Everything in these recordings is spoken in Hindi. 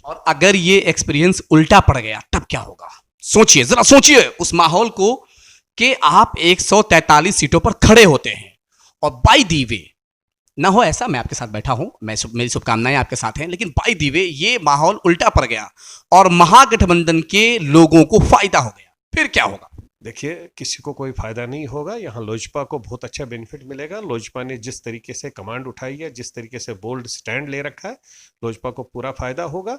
और अगर ये एक्सपीरियंस उल्टा पड़ गया तब क्या होगा? सोचिए, जरा सोचिए उस माहौल को कि आप 143 सीटों पर खड़े होते हैं और बाय दी वे, ना हो ऐसा, मैं आपके साथ बैठा हूं, मेरी शुभकामनाएं आपके साथ हैं, लेकिन बाय दी वे ये माहौल उल्टा पड़ गया और महागठबंधन के लोगों को फायदा हो गया, फिर क्या होगा? देखिए, किसी को कोई फायदा नहीं होगा। यहाँ लोजपा को बहुत अच्छा बेनिफिट मिलेगा। लोजपा ने जिस तरीके से कमांड उठाई है, जिस तरीके से बोल्ड स्टैंड ले रखा है, लोजपा को पूरा फायदा होगा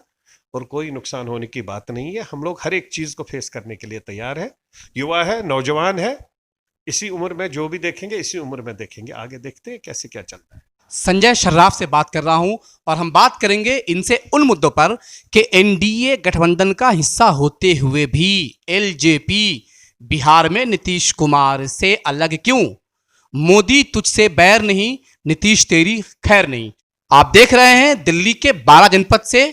और कोई नुकसान होने की बात नहीं है। हम लोग हर एक चीज को फेस करने के लिए तैयार है। युवा है, नौजवान है, इसी उम्र में जो भी देखेंगे इसी उम्र में देखेंगे। आगे देखते हैं कैसे क्या चलता है। संजय शर्राफ से बात कर रहा हूं और हम बात करेंगे इनसे उन मुद्दों पर कि एनडीए गठबंधन का हिस्सा होते हुए भी एलजेपी बिहार में नीतीश कुमार से अलग क्यों? मोदी तुझसे बैर नहीं, नीतीश तेरी खैर नहीं। आप देख रहे हैं दिल्ली के 12 जनपद से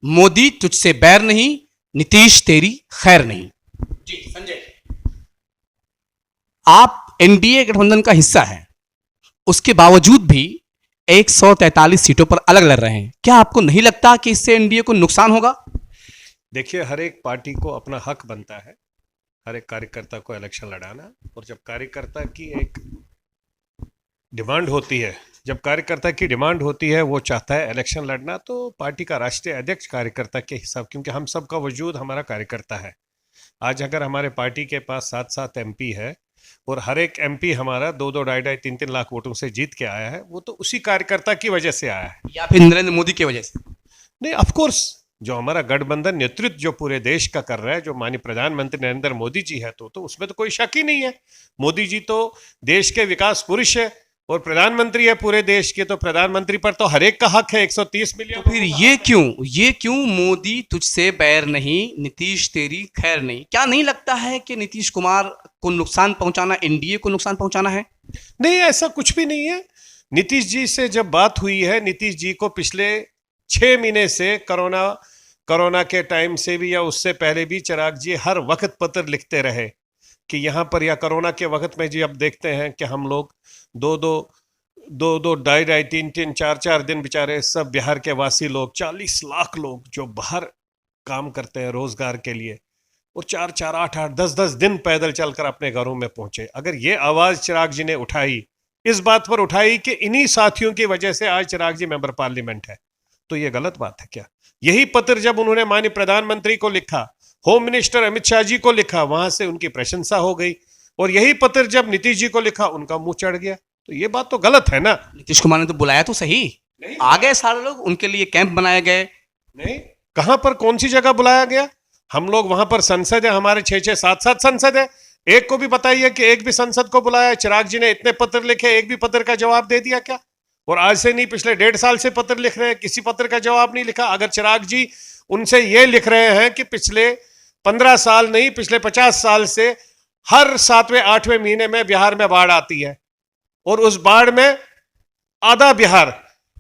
मोदी तुझसे बैर नहीं, नीतीश तेरी खैर नहीं। जी संजय, आप एनडीए गठबंधन का हिस्सा हैं, उसके बावजूद भी 143 सीटों पर अलग लड़ रहे हैं। क्या आपको नहीं लगता कि इससे एनडीए को नुकसान होगा? देखिए, हर एक पार्टी को अपना हक बनता है, हर एक कार्यकर्ता को इलेक्शन लड़ाना। और जब कार्यकर्ता की एक डिमांड होती है, जब कार्यकर्ता की डिमांड होती है, वो चाहता है इलेक्शन लड़ना, तो पार्टी का राष्ट्रीय अध्यक्ष कार्यकर्ता के हिसाब, क्योंकि हम सब का वजूद हमारा कार्यकर्ता है। आज अगर हमारे पार्टी के पास 7-7 एमपी है और हर एक एमपी हमारा 2-2, 2.5, 3-3 लाख वोटों से जीत के आया है, वो तो उसी कार्यकर्ता की वजह से आया है, या फिर नरेंद्र मोदी की वजह से? नहीं, ऑफ कोर्स जो हमारा गठबंधन नेतृत्व जो पूरे देश का कर रहा है, जो माननीय प्रधानमंत्री नरेंद्र मोदी जी है, तो उसमें तो कोई शक ही नहीं है। मोदी जी तो देश के विकास पुरुष है और प्रधानमंत्री है पूरे देश के, तो प्रधानमंत्री पर तो हर एक का हक है, 130 मिलियन। तो फिर ये क्यों मोदी तुझसे बैर नहीं, नीतीश तेरी खैर नहीं? क्या नहीं लगता है कि नीतीश कुमार को नुकसान पहुंचाना एनडीए को नुकसान पहुंचाना है? नहीं, ऐसा कुछ भी नहीं है। नीतीश जी से जब बात हुई है, नीतीश जी को पिछले 6 महीने से कोरोना के टाइम से भी या उससे पहले भी चिराग जी हर वक्त पत्र लिखते रहे कि यहाँ पर, या कोरोना के वक्त में जी अब देखते हैं कि हम लोग 2-2, 2-2, 2.5, 3-3, 4-4 दिन बेचारे सब बिहार के वासी लोग, 40 लाख लोग जो बाहर काम करते हैं रोजगार के लिए, और 4-4, 8-8, 10-10 दिन पैदल चलकर अपने घरों में पहुंचे। अगर ये आवाज चिराग जी ने उठाई, इस बात पर उठाई कि इन्हीं साथियों की वजह से आज चिराग जी मेंबर पार्लियामेंट है, तो ये गलत बात है क्या? यही पत्र जब उन्होंने माननीय प्रधानमंत्री को लिखा, होम मिनिस्टर अमित शाह जी को लिखा, वहां से उनकी प्रशंसा हो गई, और यही पत्र जब नीतीश जी को लिखा, उनका मुंह चढ़ गया। तो ये बात तो गलत है ना। नीतीश कुमार ने तो बुलाया तो सही, आ गए सारे लोग, उनके लिए कैंप बनाए गए। नहीं, कहां पर, कौन सी जगह बुलाया गया? हम लोग वहां पर, संसद है हमारे, 6-6, 7-7 संसद है, एक को भी बताइए कि एक भी संसद को बुलाया? चिराग जी ने इतने पत्र लिखे, एक भी पत्र का जवाब दे दिया क्या? और आज से नहीं, पिछले 1.5 साल से पत्र लिख रहे हैं, किसी पत्र का जवाब नहीं लिखा। अगर चिराग जी उनसे ये लिख रहे हैं कि पिछले 15 साल नहीं, पिछले 50 साल से हर 7वें 8वें महीने में बिहार में बाढ़ आती है, और उस बाढ़ में आधा बिहार,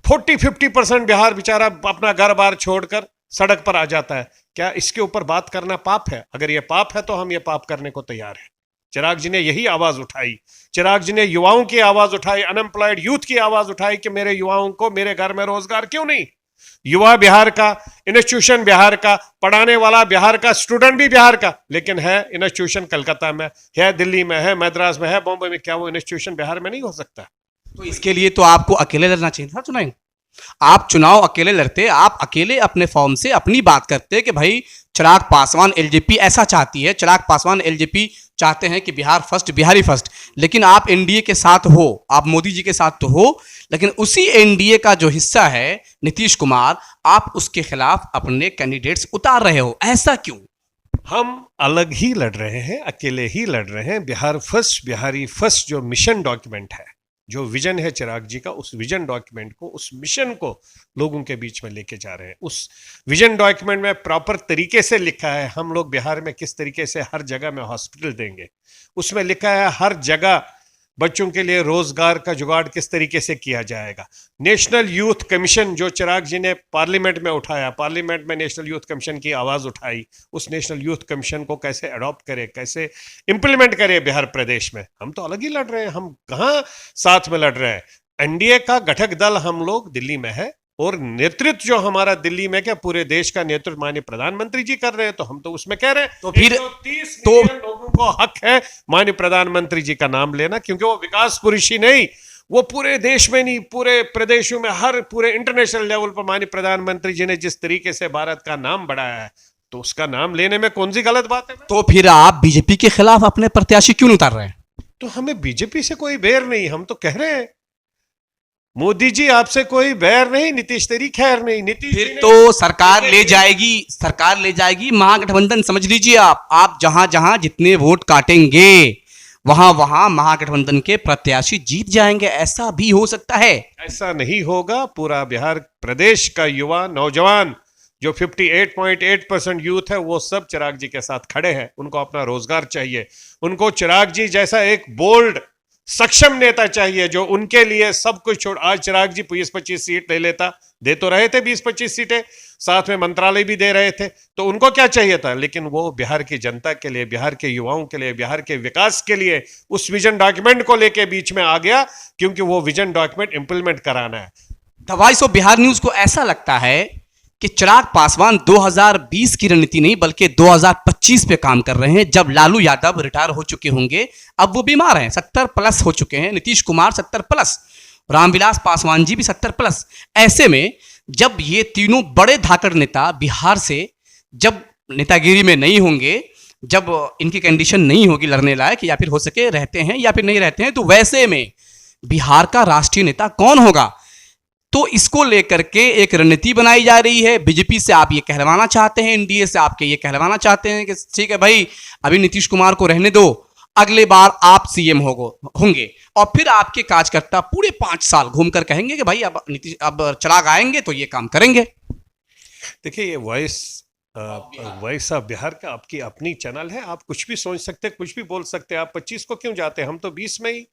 40-50% बिहार बेचारा अपना घर बार छोड़कर सड़क पर आ जाता है, क्या इसके ऊपर बात करना पाप है? अगर ये पाप है तो हम ये पाप करने को तैयार हैं। चिराग जी ने यही आवाज उठाई, चिराग जी ने युवाओं की आवाज उठाई, अनएम्प्लॉयड यूथ की आवाज उठाई कि मेरे युवाओं को मेरे घर में रोजगार क्यों नहीं? युवा बिहार का, इंस्टीट्यूशन बिहार का, पढ़ाने वाला बिहार का, स्टूडेंट भी बिहार का, लेकिन है इंस्टीट्यूशन कलकत्ता में है, दिल्ली में है, मद्रास में है, बॉम्बे में, क्या वो इंस्टीट्यूशन बिहार में नहीं हो सकता? तो इसके लिए तो आपको अकेले लड़ना चाहिए था चुनाव। आप चुनाव अकेले लड़ते, आप अकेले अपने फॉर्म से अपनी बात करते कि भाई चिराग पासवान एलजेपी ऐसा चाहती है, चिराग पासवान एलजेपी चाहते हैं कि बिहार फर्स्ट, बिहारी फर्स्ट। लेकिन आप एनडीए के साथ हो, आप मोदी जी के साथ तो हो, लेकिन उसी एनडीए का जो हिस्सा है नीतीश कुमार, आप उसके खिलाफ अपने कैंडिडेट्स उतार रहे हो, ऐसा क्यों? हम अलग ही लड़ रहे हैं, अकेले ही लड़ रहे हैं। बिहार फर्स्ट, बिहारी फर्स्ट जो मिशन डॉक्यूमेंट है, जो विजन है चिराग जी का, उस विजन डॉक्यूमेंट को, उस मिशन को लोगों के बीच में लेके जा रहे हैं। उस विजन डॉक्यूमेंट में प्रॉपर तरीके से लिखा है हम लोग बिहार में किस तरीके से हर जगह में हॉस्पिटल देंगे। उसमें लिखा है हर जगह बच्चों के लिए रोजगार का जुगाड़ किस तरीके से किया जाएगा। नेशनल यूथ कमीशन जो चिराग जी ने पार्लियामेंट में उठाया, पार्लियामेंट में नेशनल यूथ कमीशन की आवाज उठाई, उस नेशनल यूथ कमीशन को कैसे अडॉप्ट करे, कैसे इंप्लीमेंट करे बिहार प्रदेश में। हम तो अलग ही लड़ रहे हैं, हम कहाँ साथ में लड़ रहे हैं। एनडीए का घटक दल हम लोग दिल्ली में है, और नेतृत्व जो हमारा दिल्ली में क्या पूरे देश का नेतृत्व माननीय प्रधानमंत्री जी कर रहे हैं, तो हम तो उसमें कह रहे हैं तो फिर 130 मिलियन लोगों को हक है माननीय प्रधानमंत्री जी का नाम लेना, क्योंकि वो विकास पुरुष ही नहीं, वो पूरे देश में नहीं, पूरे प्रदेशों में, हर पूरे इंटरनेशनल लेवल पर माननीय प्रधानमंत्री जी ने जिस तरीके से भारत का नाम बढ़ाया है, तो उसका नाम लेने में कौन सी गलत बात है? तो फिर आप बीजेपी के खिलाफ अपने प्रत्याशी क्यों उतार रहे हैं? तो हमें बीजेपी से कोई बैर नहीं, हम तो कह रहे हैं मोदी जी आपसे कोई बैर नहीं, नीतीश तेरी खैर नहीं। नीतीश फिर तो सरकार ले जाएगी महागठबंधन, समझ लीजिए आप जहां जहां जितने वोट काटेंगे वहां वहां महागठबंधन के प्रत्याशी जीत जाएंगे, ऐसा भी हो सकता है। ऐसा नहीं होगा। पूरा बिहार प्रदेश का युवा नौजवान जो 58.8% यूथ है, वो सब चिराग जी के साथ खड़े हैं। उनको अपना रोजगार चाहिए, उनको चिराग जी जैसा एक बोल्ड सक्षम नेता चाहिए जो उनके लिए सब कुछ छोड़। आज चिराग जी 20-25 सीट ले लेता, दे तो रहे थे 20-25 सीटें, साथ में मंत्रालय भी दे रहे थे, तो उनको क्या चाहिए था? लेकिन वो बिहार की जनता के लिए, बिहार के युवाओं के लिए, बिहार के विकास के लिए उस विजन डॉक्यूमेंट को लेके बीच में आ गया, क्योंकि वो विजन डॉक्यूमेंट इंप्लीमेंट कराना है। The voice of Bihar news को ऐसा लगता है कि चिराग पासवान 2020 की रणनीति नहीं बल्कि 2025 पे काम कर रहे हैं, जब लालू यादव रिटायर हो चुके होंगे। अब वो बीमार हैं, 70+ हो चुके हैं, नीतीश कुमार 70+, रामविलास पासवान जी भी 70+। ऐसे में जब ये तीनों बड़े धाकड़ नेता बिहार से जब नेतागिरी में नहीं होंगे, जब इनकी कंडीशन नहीं होगी लड़ने लायक, या फिर हो सके रहते हैं या फिर नहीं रहते हैं, तो वैसे में बिहार का राष्ट्रीय नेता कौन होगा? तो इसको लेकर के एक रणनीति बनाई जा रही है। बीजेपी से आप ये कहलवाना चाहते हैं, एनडीए से आपके ये कहलवाना चाहते हैं कि ठीक है भाई, अभी नीतीश कुमार को रहने दो, अगले बार आप सीएम होंगे, और फिर आपके कार्यकर्ता पूरे 5 साल घूमकर कहेंगे कि भाई अब चिराग आएंगे तो ये काम करेंगे। देखिए, ये वॉइस ऑफ बिहार का आपकी अपनी चैनल है, आप कुछ भी सोच सकते, कुछ भी बोल सकते। आप 25 को क्यों जाते हैं? हम तो 20 में ही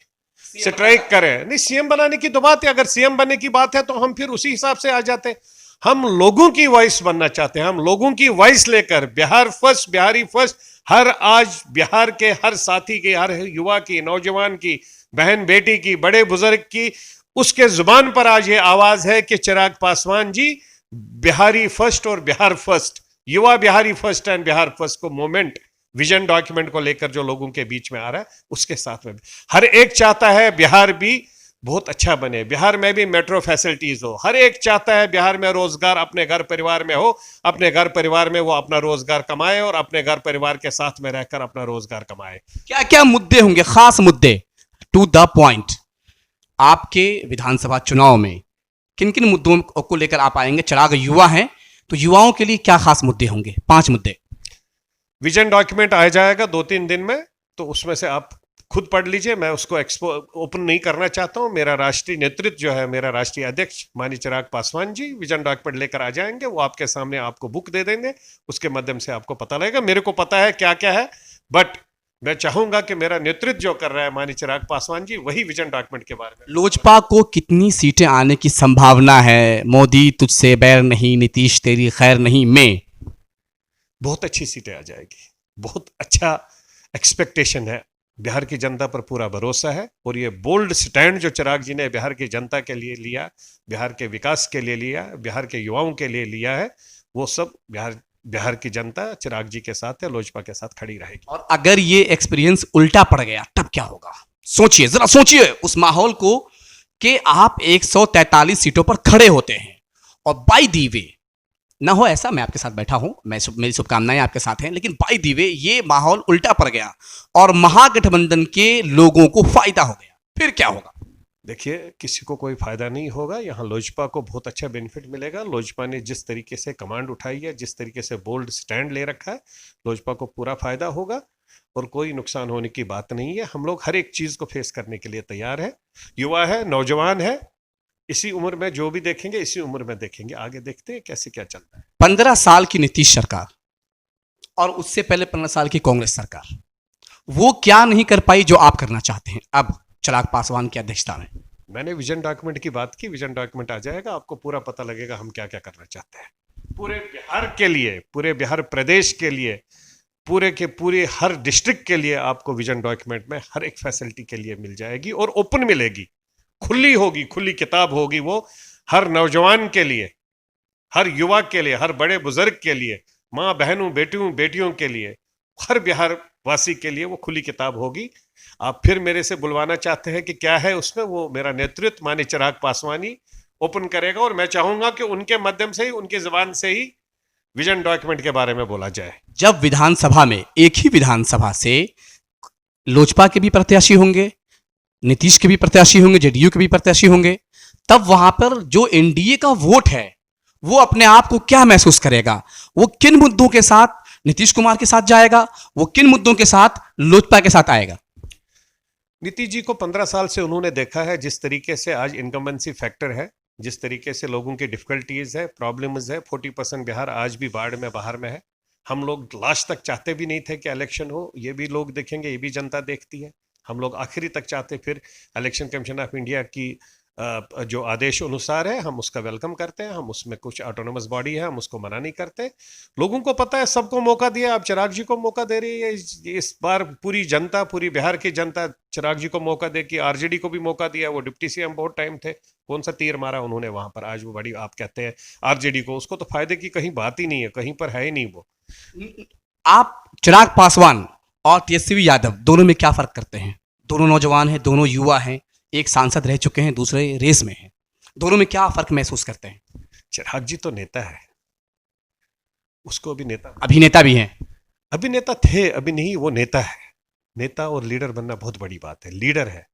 स्ट्राइक करें। नहीं, सीएम बनाने की तो बात है, अगर सीएम बनने की बात है तो हम फिर उसी हिसाब से आ जाते हैं। हम लोगों की वॉइस बनना चाहते हैं, हम लोगों की वॉइस लेकर बिहार फर्स्ट, बिहारी फर्स्ट, हर आज बिहार के हर साथी की, हर युवा की, नौजवान की, बहन बेटी की, बड़े बुजुर्ग की, उसके जुबान पर आज ये आवाज है कि चिराग पासवान जी बिहारी फर्स्ट और बिहार फर्स्ट, युवा Bihari first and Bihar first को मूवमेंट, विजन डॉक्यूमेंट को लेकर जो लोगों के बीच में आ रहा है, उसके साथ में हर एक चाहता है बिहार भी बहुत अच्छा बने, बिहार में भी मेट्रो फैसिलिटीज हो, हर एक चाहता है बिहार में रोजगार अपने घर परिवार में हो, अपने घर परिवार में वो अपना रोजगार कमाए और अपने घर परिवार के साथ में रहकर अपना रोजगार कमाए। क्या क्या मुद्दे होंगे, खास मुद्दे, टू द पॉइंट, आपके विधानसभा चुनाव में किन किन मुद्दों को लेकर आप आएंगे? चिराग युवा हैं तो युवाओं के लिए क्या खास मुद्दे होंगे? 5 मुद्दे। विजन डॉक्यूमेंट आ जाएगा 2-3 दिन में, तो उसमें से आप खुद पढ़ लीजिए, मैं उसको ओपन नहीं करना चाहता हूं। मेरा राष्ट्रीय नेतृत्व जो है, मेरा राष्ट्रीय अध्यक्ष माननीय चिराग पासवान जी विजन डॉक्यूमेंट लेकर आ जाएंगे, वो आपके सामने आपको बुक दे देंगे, उसके माध्यम से आपको पता लगेगा। मेरे को पता है क्या क्या है, बट मैं चाहूंगा कि मेरा नेतृत्व जो कर रहा है माननीय चिराग पासवान जी, वही विजन डॉक्यूमेंट के बारे में। लोजपा को कितनी सीटें आने की संभावना है? मोदी तुझसे बैर नहीं, नीतीश तेरी खैर नहीं में बहुत अच्छी सीटें आ जाएगी, बहुत अच्छा एक्सपेक्टेशन है, बिहार की जनता पर पूरा भरोसा है। और ये बोल्ड स्टैंड जो चिराग जी ने बिहार की जनता के लिए लिया, बिहार के विकास के लिए लिया, बिहार के युवाओं के लिए लिया है, वो सब बिहार की जनता चिराग जी के साथ है, लोजपा के साथ खड़ी रहेगी। और अगर ये एक्सपीरियंस उल्टा पड़ गया तब क्या होगा? सोचिए, जरा सोचिए उस माहौल को कि आप 143 सीटों पर खड़े होते हैं और बाय दी वे, ना हो ऐसा, मैं आपके साथ बैठा हूं, मेरी शुभकामनाएं आपके साथ हैं, लेकिन बाय दी वे ये माहौल उल्टा पड़ गया और महागठबंधन के लोगों को फायदा हो गया, फिर क्या होगा? देखिए, किसी को कोई फायदा नहीं होगा, यहाँ लोजपा को बहुत अच्छा बेनिफिट मिलेगा। लोजपा ने जिस तरीके से कमांड उठाई है, जिस तरीके से बोल्ड स्टैंड ले रखा है, लोजपा को पूरा फायदा होगा और कोई नुकसान होने की बात नहीं है। हम लोग हर एक चीज को फेस करने के लिए तैयार है, युवा है, नौजवान है, इसी उम्र में जो भी देखेंगे इसी उम्र में देखेंगे, आगे देखते हैं कैसे क्या चलता है। 15 साल की नीतीश सरकार और उससे पहले 15 साल की कांग्रेस सरकार, वो क्या नहीं कर पाई जो आप करना चाहते हैं अब चिराग पासवान की अध्यक्षता में? मैंने विजन डॉक्यूमेंट की बात की, विजन डॉक्यूमेंट आ जाएगा, आपको पूरा पता लगेगा हम क्या क्या करना चाहते हैं पूरे बिहार के लिए, पूरे बिहार प्रदेश के लिए, पूरे के पूरे हर डिस्ट्रिक्ट के लिए। आपको विजन डॉक्यूमेंट में हर एक फैसिलिटी के लिए मिल जाएगी और ओपन मिलेगी, खुली होगी, खुली किताब होगी वो। हर नौजवान के लिए, हर युवा के लिए, हर बड़े बुजुर्ग के लिए, माँ बहनों बेटियों के लिए, हर बिहार वासी के लिए वो खुली किताब होगी। आप फिर मेरे से बुलवाना चाहते हैं कि क्या है उसमें, वो मेरा नेतृत्व माननीय चिराग पासवानी ओपन करेगा, और मैं चाहूंगा कि उनके माध्यम से ही, उनकी जुबान से ही विजन डॉक्यूमेंट के बारे में बोला जाए। जब विधानसभा में एक ही विधानसभा से लोजपा के भी प्रत्याशी होंगे, नीतीश के भी प्रत्याशी होंगे, जेडीयू के भी प्रत्याशी होंगे, तब वहां पर जो एनडीए का वोट है वो अपने आप को क्या महसूस करेगा? वो किन मुद्दों के साथ नीतीश कुमार के साथ जाएगा, वो किन मुद्दों के साथ लोजपा के साथ आएगा? नीतीश जी को 15 साल से उन्होंने देखा है जिस तरीके से आज इनकम्बेंसी फैक्टर है, जिस तरीके से लोगों की डिफिकल्टीज है, प्रॉब्लम्स है। 40% बिहार आज भी बाढ़ में, बाहर में है। हम लोग लास्ट तक चाहते भी नहीं थे कि इलेक्शन हो, ये भी लोग देखेंगे, ये भी जनता देखती है। हम लोग आखिरी तक चाहते, फिर इलेक्शन कमीशन ऑफ इंडिया की जो आदेश अनुसार है हम उसका वेलकम करते हैं। हम उसमें कुछ ऑटोनोमस बॉडी है, हम उसको मना नहीं करते। लोगों को पता है, सबको मौका दिया, अब चिराग जी को मौका दे रही है। इस बार पूरी जनता, पूरी बिहार की जनता चिराग जी को मौका दे कि आरजेडी को भी मौका दिया। वो डिप्टी सीएम बहुत टाइम थे, कौन सा तीर मारा उन्होंने वहां पर, आज वो बड़ी आप कहते हैं आरजेडी को, उसको तो फायदे की कहीं बात ही नहीं है, कहीं पर है ही नहीं वो। आप चिराग पासवान और तेजस्वी यादव दोनों में क्या फर्क करते हैं? दोनों नौजवान हैं, दोनों युवा हैं, एक सांसद रह चुके हैं, दूसरे रेस में हैं। दोनों में क्या फर्क महसूस करते हैं? चिराग जी तो नेता है, उसको अभी नेता, अभिनेता भी हैं। अभी नेता थे, अभी नहीं, वो नेता है। नेता और लीडर बनना बहुत बड़ी बात है। लीडर है,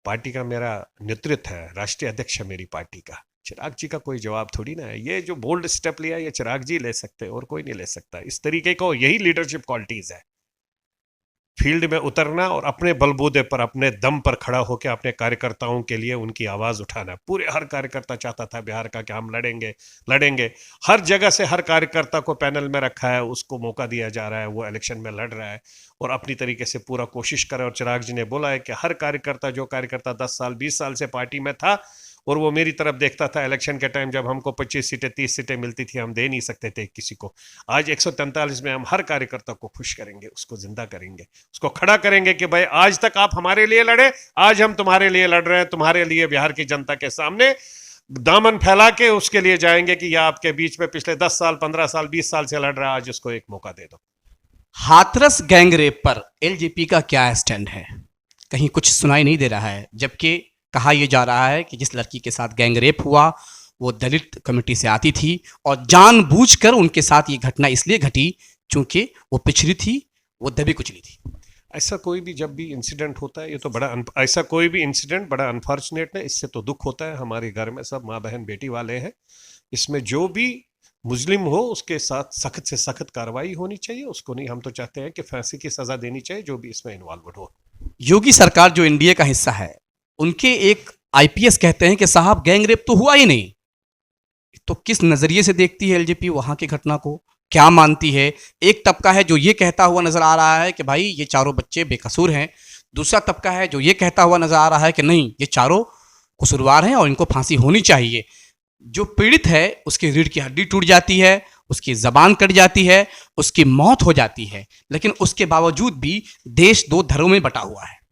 पार्टी का मेरा नेतृत्व है, राष्ट्रीय अध्यक्ष है मेरी पार्टी का। चिराग जी का कोई जवाब थोड़ी ना है। ये जो बोल्ड स्टेप लिया ये चिराग जी ले सकते हैं और कोई नहीं ले सकता। इस तरीके को, यही लीडरशिप क्वालिटीज है, फील्ड में उतरना और अपने बलबूते पर, अपने दम पर खड़ा होकर अपने कार्यकर्ताओं के लिए उनकी आवाज उठाना। पूरे हर कार्यकर्ता चाहता था बिहार का कि हम लड़ेंगे लड़ेंगे। हर जगह से हर कार्यकर्ता को पैनल में रखा है, उसको मौका दिया जा रहा है, वो इलेक्शन में लड़ रहा है और अपनी तरीके से पूरा कोशिश करे। और चिराग जी ने बोला है कि हर कार्यकर्ता, जो कार्यकर्ता 10 साल 20 साल से पार्टी में था और वो मेरी तरफ देखता था इलेक्शन के टाइम, जब हमको 25 सीटें 30 सीटें मिलती थी, हम दे नहीं सकते थे किसी को। आज 143 में हम हर कार्यकर्ता को खुश करेंगे, उसको जिंदा करेंगे, उसको खड़ा करेंगे कि भाई आज तक आप हमारे लिए लड़े, आज हम तुम्हारे लिए लड़ रहे हैं, तुम्हारे लिए बिहार की जनता के सामने दामन फैला के उसके लिए जाएंगे कि यह आपके बीच में पिछले 10 साल 15 साल 20 साल से लड़ रहा है, आज उसको एक मौका दे दो। हाथरस गैंगरेप पर एलजेपी का क्या स्टैंड है? कहीं कुछ सुनाई नहीं दे रहा है, जबकि कहा यह जा रहा है कि जिस लड़की के साथ गैंगरेप हुआ वो दलित कम्युनिटी से आती थी और जानबूझकर उनके साथ ये घटना इसलिए घटी क्योंकि वो पिछड़ी थी, वो दबी कुचली थी। ऐसा कोई भी जब भी इंसिडेंट होता है, ये तो बड़ा ऐसा कोई भी इंसिडेंट बड़ा अनफॉर्चुनेट है। इससे तो दुख होता है। हमारे घर में सब माँ बहन बेटी वाले हैं। इसमें जो भी मुस्लिम हो उसके साथ सख्त से सख्त कार्रवाई होनी चाहिए। उसको नहीं, हम तो चाहते हैं कि फांसी की सजा देनी चाहिए जो भी इसमें इन्वॉल्व हो। योगी सरकार जो एनडीए का हिस्सा है, उनके एक आईपीएस कहते हैं कि साहब गैंगरेप तो हुआ ही नहीं। तो किस नजरिए से देखती है एलजेपी वहां की घटना को, क्या मानती है? एक तबका है जो ये कहता हुआ नजर आ रहा है कि भाई ये चारों बच्चे बेकसूर हैं, दूसरा तबका है जो ये कहता हुआ नजर आ रहा है कि नहीं, ये चारों कसूरवार हैं और इनको फांसी होनी चाहिए। जो पीड़ित है उसकी रीढ़ की हड्डी टूट जाती है, उसकी जबान कट जाती है, उसकी मौत हो जाती है, लेकिन उसके बावजूद भी देश दो धड़ों में बटा हुआ है।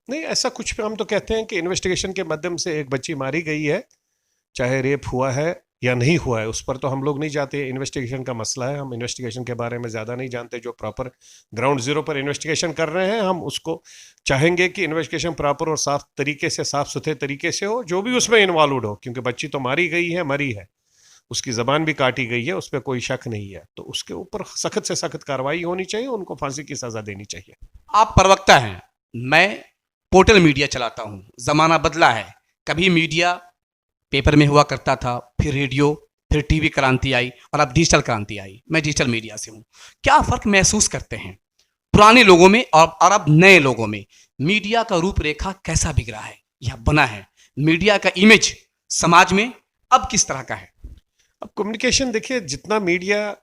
नहीं, ऐसा कुछ भी हम तो कहते हैं कि इन्वेस्टिगेशन के माध्यम से एक बच्ची मारी गई है, चाहे रेप हुआ है या नहीं हुआ है, उस पर तो हम लोग नहीं जाते। इन्वेस्टिगेशन का मसला है, हम इन्वेस्टिगेशन के बारे में ज़्यादा नहीं जानते। जो प्रॉपर ग्राउंड जीरो पर इन्वेस्टिगेशन कर रहे हैं, हम उसको चाहेंगे कि इन्वेस्टिगेशन प्रॉपर और साफ तरीके से, साफ सुथरे तरीके से हो, जो भी उसमें इन्वॉल्व हो। क्योंकि बच्ची तो मारी गई है, मरी है, उसकी जबान भी काटी गई है, उस पर कोई शक नहीं है। तो उसके ऊपर सख्त से सख्त कार्रवाई होनी चाहिए, उनको फांसी की सजा देनी चाहिए। आप प्रवक्ता हैं, मैं पोर्टल मीडिया चलाता हूं। जमाना बदला है, कभी मीडिया पेपर में हुआ करता था, फिर रेडियो, फिर टीवी क्रांति आई और अब डिजिटल क्रांति आई। मैं डिजिटल मीडिया से हूं। क्या फर्क महसूस करते हैं पुराने लोगों में और अब नए लोगों में? मीडिया का रूपरेखा कैसा बिगड़ा है या बना है? मीडिया का इमेज समाज में अब किस तरह का है? अब कम्युनिकेशन देखिए, जितना मीडिया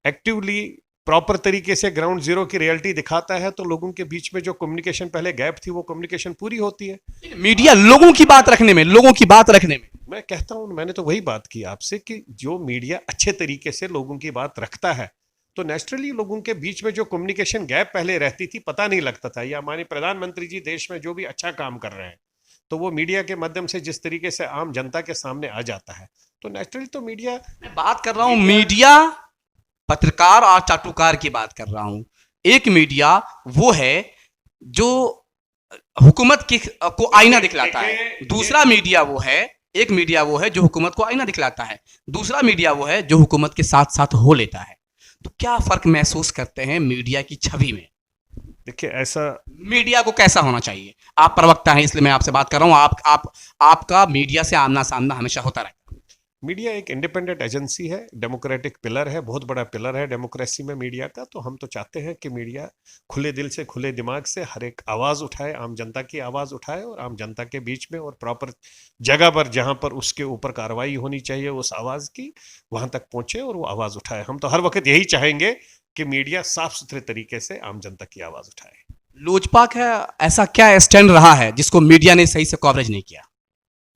एक्टिवली प्रॉपर तरीके से ग्राउंड जीरो की रियलिटी दिखाता है, तो लोगों के बीच में जो कम्युनिकेशन पहले गैप थी वो कम्युनिकेशन पूरी होती है। मीडिया लोगों की बात रखने में, लोगों की बात रखने में, मैं कहता हूं, मैंने तो वही बात की आपसे कि जो मीडिया अच्छे तरीके से लोगों की बात रखता है, तो नेचुरली लोगों के बीच में जो कम्युनिकेशन गैप पहले रहती थी, पता नहीं लगता था। या हमारे प्रधानमंत्री जी देश में जो भी अच्छा काम कर रहे हैं, तो वो मीडिया के माध्यम से जिस तरीके से आम जनता के सामने आ जाता है, तो नेचुरली तो मीडिया, मैं बात कर रहा हूं मीडिया, पत्रकार और चाटुकार की बात कर रहा हूं। एक मीडिया वो है जो हुकूमत की को आईना दिखलाता है, दूसरा मीडिया वो है, एक मीडिया वो है जो हुकूमत को आईना दिखलाता है, दूसरा मीडिया वो है जो हुकूमत के साथ साथ हो लेता है। तो क्या फर्क महसूस करते हैं मीडिया की छवि में? देखिए ऐसा, मीडिया को कैसा होना चाहिए? आप प्रवक्ता हैं इसलिए मैं आपसे बात कर रहा हूं। आपका मीडिया से आमना सामना हमेशा होता रहता है। मीडिया एक इंडिपेंडेंट एजेंसी है, डेमोक्रेटिक पिलर है, बहुत बड़ा पिलर है डेमोक्रेसी में मीडिया का। तो हम तो चाहते हैं कि मीडिया खुले दिल से, खुले दिमाग से हर एक आवाज़ उठाए, आम जनता की आवाज़ उठाए और आम जनता के बीच में और प्रॉपर जगह पर जहां पर उसके ऊपर कार्रवाई होनी चाहिए उस आवाज़ की, वहां तक पहुंचे और वो आवाज़ उठाए। हम तो हर वक्त यही चाहेंगे कि मीडिया साफ सुथरे तरीके से आम जनता की आवाज़ उठाए। लोजपा का ऐसा क्या स्टैंड रहा है जिसको मीडिया ने सही से कवरेज नहीं किया,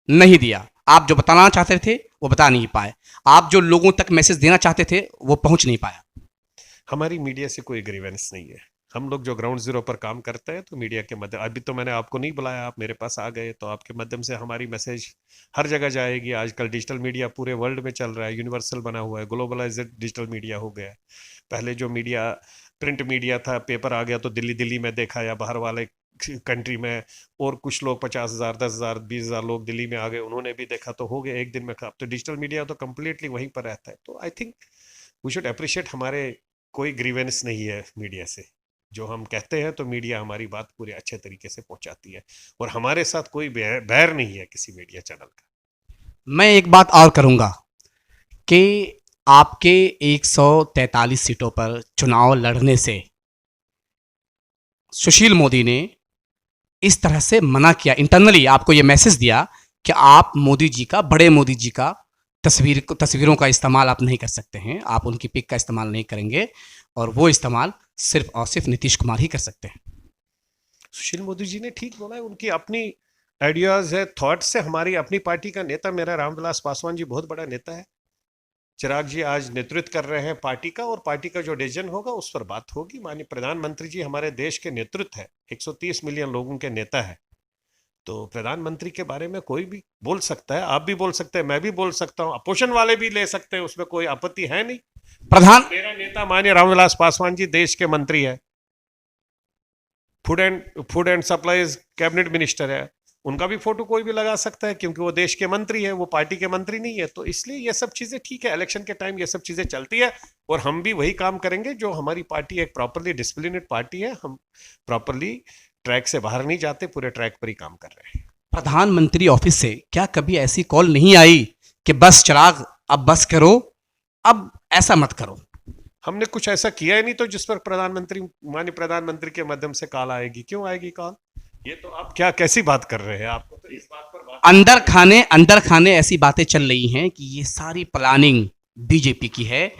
नहीं दिया? आप जो बताना चाहते थे वो बता नहीं पाए, आप जो लोगों तक मैसेज देना चाहते थे वो पहुंच नहीं पाया। हमारी मीडिया से कोई ग्रीवेंस नहीं है। हम लोग जो ग्राउंड जीरो पर काम करते हैं तो मीडिया के माध्यम, अभी तो मैंने आपको नहीं बुलाया, आप मेरे पास आ गए, तो आपके माध्यम से हमारी मैसेज हर जगह जाएगी। आजकल डिजिटल मीडिया पूरे वर्ल्ड में चल रहा है, यूनिवर्सल बना हुआ है, ग्लोबलाइज्ड डिजिटल मीडिया हो गया है। पहले जो मीडिया, प्रिंट मीडिया था, पेपर आ गया तो दिल्ली दिल्ली में देखा या बाहर वाले कंट्री में, और कुछ लोग 50,000, 10,000, 20,000 लोग दिल्ली में आ गए, उन्होंने भी देखा तो हो गया एक दिन में। अब तो डिजिटल मीडिया तो कम्प्लीटली वहीं पर रहता है। तो I think we should appreciate, हमारे कोई ग्रीवेंस नहीं है मीडिया से। जो हम कहते हैं तो मीडिया हमारी बात पूरे अच्छे तरीके से पहुंचाती है और हमारे साथ कोई बैर नहीं है किसी मीडिया चैनल का। मैं एक बात और करूंगा कि आपके 143 सीटों पर चुनाव लड़ने से सुशील मोदी ने इस तरह से मना किया, इंटरनली आपको यह मैसेज दिया कि आप मोदी जी का, बड़े मोदी जी का तस्वीरों का इस्तेमाल आप नहीं कर सकते हैं, आप उनकी पिक का इस्तेमाल नहीं करेंगे और वो इस्तेमाल सिर्फ और सिर्फ नीतीश कुमार ही कर सकते हैं। सुशील मोदी जी ने ठीक बोला है, उनकी अपनी आइडियाज है, थॉट्स है। हमारी अपनी पार्टी का नेता मेरा रामविलास पासवान जी बहुत बड़ा नेता है। चिराग जी आज नेतृत्व कर रहे हैं पार्टी का, और पार्टी का जो डिसीजन होगा उस पर बात होगी। माननीय प्रधानमंत्री जी हमारे देश के नेतृत्व है, 130 मिलियन लोगों के नेता है। तो प्रधानमंत्री के बारे में कोई भी बोल सकता है, आप भी बोल सकते हैं, मैं भी बोल सकता हूं, अपोजिशन वाले भी ले सकते हैं, उसमें कोई आपत्ति है नहीं। मेरा नेता माननीय रामविलास पासवान जी देश के मंत्री है, food and supplies cabinet minister है, उनका भी फोटो कोई भी लगा सकता है क्योंकि वो देश के मंत्री है, वो पार्टी के मंत्री नहीं है। तो इसलिए ये सब चीजें ठीक है, इलेक्शन के टाइम ये सब चीजें चलती है और हम भी वही काम करेंगे जो हमारी पार्टी एक प्रॉपरली डिसिप्लिनेड पार्टी है। हम प्रॉपरली ट्रैक से बाहर नहीं जाते, पूरे ट्रैक पर ही काम कर रहे हैं। प्रधानमंत्री ऑफिस से क्या कभी ऐसी कॉल नहीं आई कि बस चिराग अब बस करो, अब ऐसा मत करो? हमने कुछ ऐसा किया ही नहीं तो जिस पर माननीय प्रधानमंत्री के माध्यम से कॉल आएगी। क्यों आएगी कॉल? ये तो आप क्या कैसी बात कर रहे हैं? आपको तो इस बात पर अंदर खाने ऐसी बातें चल रही हैं कि ये सारी प्लानिंग बीजेपी की है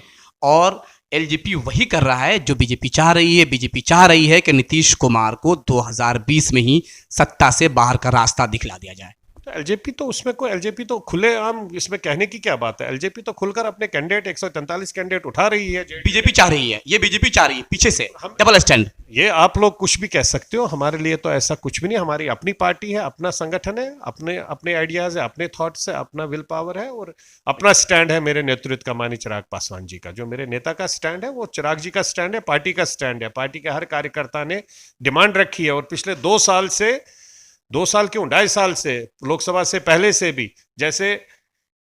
और एलजेपी वही कर रहा है जो बीजेपी चाह रही है। बीजेपी चाह रही है कि नीतीश कुमार को 2020 में ही सत्ता से बाहर का रास्ता दिखला दिया जाए। एलजेपी तो उसमें कोई, एलजेपी तो खुलेआम, इसमें कहने की क्या बात है? एलजेपी तो खुलकर अपने कैंडिडेट 143 कैंडिडेट उठा रही है। बीजेपी चाह रही है, ये बीजेपी चाह रही है पीछे से डबल स्टैंड। ये आप लोग कुछ भी कह सकते हो, हमारे लिए तो ऐसा कुछ भी नहीं। हमारी अपनी पार्टी है, अपना संगठन है, अपने आइडियाज है, अपने थॉट्स है, अपना विल पावर है और अपना स्टैंड है मेरे नेतृत्व का माननीय चिराग पासवान जी का। जो मेरे नेता का स्टैंड है वो चिराग जी का स्टैंड है, पार्टी का स्टैंड है। पार्टी के हर कार्यकर्ता ने डिमांड रखी है और पिछले 2 साल से, 2 साल क्यों, 2.5 साल से, लोकसभा से पहले से भी, जैसे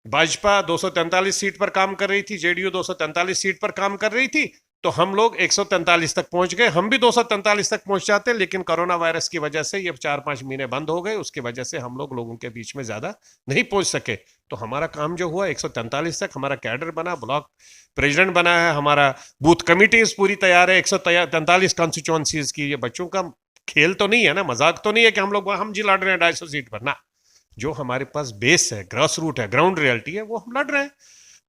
भाजपा 243 सीट पर काम कर रही थी, जेडीयू 243 सीट पर काम कर रही थी, तो हम लोग 143 तक पहुंच गए। हम भी 243 तक पहुंच जाते, लेकिन कोरोना वायरस की वजह से ये 4-5 महीने बंद हो गए, उसकी वजह से हम लोगों के बीच में ज्यादा नहीं पहुंच सके। तो हमारा काम जो हुआ 143 तक, हमारा कैडर बना, ब्लॉक प्रेसिडेंट बना है, हमारा बूथ कमिटीज पूरी तैयार है 143 कॉन्स्टिट्यूएंसीज की। ये बच्चों का खेल तो नहीं है ना, मजाक तो नहीं है कि हम जी लड़ रहे हैं 250 सीट पर ना। जो हमारे पास बेस है, ग्रास रूट है, ग्राउंड रियलिटी है, वो हम लड़ रहे हैं।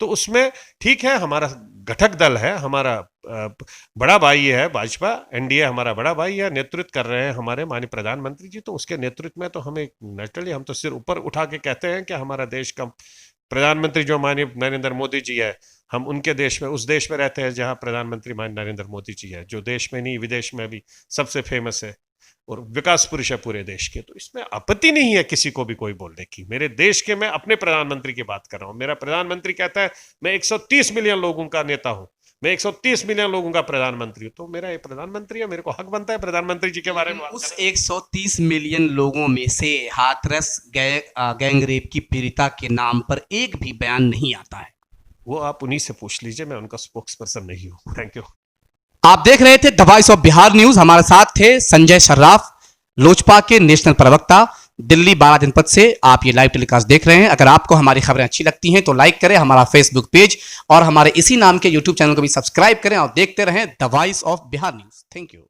तो उसमें ठीक है, हमारा घटक दल है, हमारा बड़ा भाई है भाजपा, एनडीए हमारा बड़ा भाई है, नेतृत्व कर रहे हैं हमारे माननीय प्रधानमंत्री जी। तो उसके नेतृत्व में तो हमें नेचुरली, हम तो सिर ऊपर उठा के कहते हैं कि हमारा देश का प्रधानमंत्री जो माननीय नरेंद्र मोदी जी है, हम उनके देश में, उस देश में रहते हैं जहां प्रधानमंत्री माननीय नरेंद्र मोदी जी है, जो देश में नहीं विदेश में भी सबसे फेमस है। और विकास पुरुष है पूरे देश के, तो इसमें आपत्ति नहीं है किसी को भी कोई बोलने की। मेरे देश के, मैं अपने प्रधानमंत्री की बात कर रहा हूं। मेरा प्रधानमंत्री कहता है मैं 130 मिलियन लोगों का नेता हूं, मैं 130 मिलियन लोगों का प्रधानमंत्री हूं, तो मेरा ये प्रधानमंत्री है, मेरे को हक बनता है प्रधानमंत्री जी के बारे में। उस 130 मिलियन लोगों में से हाथरस गैंग रेप की पीड़िता के नाम पर एक भी बयान नहीं आता है। वो आप उन्हीं से पूछ लीजिए, मैं उनका स्पोक्स पर्सन नहीं हूं। Thank you. आप देख रहे थे the voice of Bihar news. हमारे साथ थे संजय सर्राफ, लोजपा के नेशनल प्रवक्ता, दिल्ली 12 जनपद से। आप ये लाइव टेलीकास्ट देख रहे हैं। अगर आपको हमारी खबरें अच्छी लगती हैं तो लाइक करें हमारा फेसबुक पेज, और हमारे इसी नाम के यूट्यूब चैनल को भी सब्सक्राइब करें और देखते रहें the voice of Bihar news. Thank you.